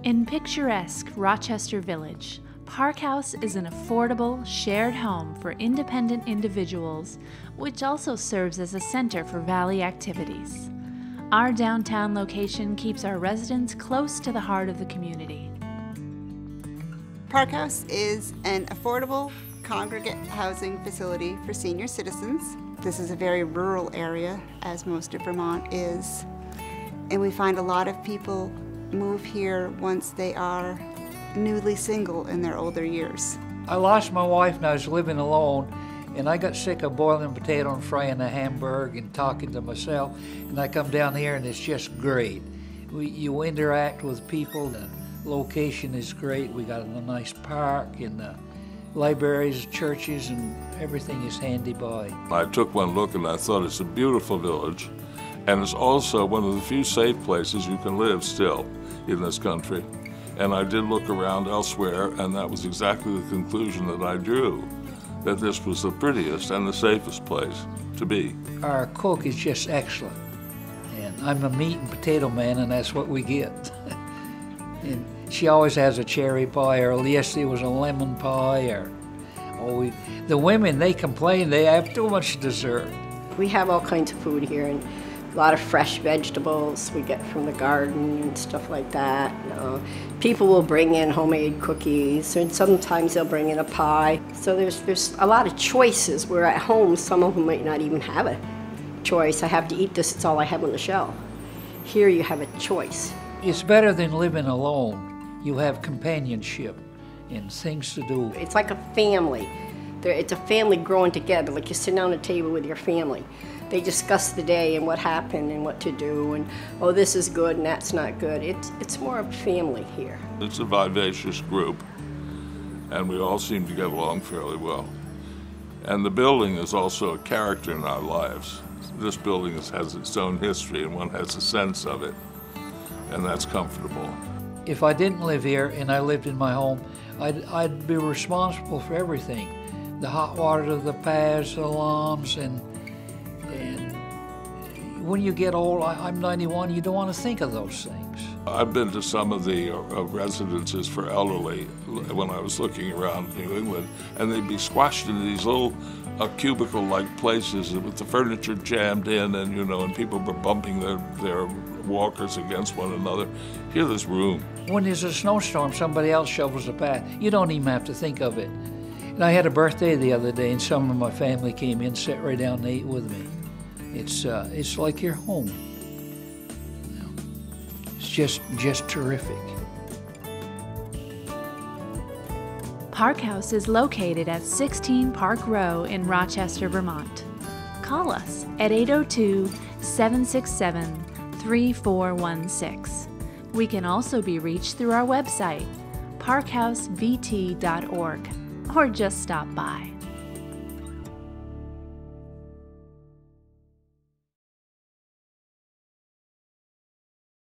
In picturesque Rochester Village, Park House is an affordable, shared home for independent individuals, which also serves as a center for Valley activities. Our downtown location keeps our residents close to the heart of the community. Park House is an affordable congregate housing facility for senior citizens. This is a very rural area, as most of Vermont is, and we find a lot of people move here once they are newly single in their older years. I lost my wife and I was living alone, and I got sick of boiling potato and frying a hamburger and talking to myself, and I come down here and it's just great. You interact with people, the location is great, we got a nice park and libraries, churches, and everything is handy by. I took one look and I thought it's a beautiful village, and it's also one of the few safe places you can live still in this country. And I did look around elsewhere, and that was exactly the conclusion that I drew, that this was the prettiest and the safest place to be. Our cook is just excellent, and I'm a meat and potato man, and that's what we get. And she always has a cherry pie, or yesterday was a lemon pie, or the women, they complain they have too much dessert. We have all kinds of food here, and a lot of fresh vegetables we get from the garden and stuff like that. People will bring in homemade cookies, and sometimes they'll bring in a pie. So there's a lot of choices, where at home some of them might not even have a choice. I have to eat this, it's all I have on the shelf. Here you have a choice. It's better than living alone. You have companionship and things to do. It's like a family. It's a family growing together, like you sit down at a table with your family. They discuss the day and what happened and what to do, and oh, this is good and that's not good. It's more of a family here. It's a vivacious group, and we all seem to get along fairly well. And the building is also a character in our lives. This building has its own history, and one has a sense of it, and that's comfortable. If I didn't live here and I lived in my home, I'd be responsible for everything. The hot water to the paths, the alarms, and when you get old, I'm 91, you don't want to think of those things. I've been to some of the residences for elderly when I was looking around New England, and they'd be squashed into these little cubicle-like places with the furniture jammed in, and and people were bumping their walkers against one another. Here there's room. When there's a snowstorm, somebody else shovels the path. You don't even have to think of it. And I had a birthday the other day, and some of my family came in, sat right down and ate with me. It's like your home. It's just terrific. Park House is located at 16 Park Row in Rochester, Vermont. Call us at 802-767-3416. We can also be reached through our website, parkhousevt.org, or just stop by.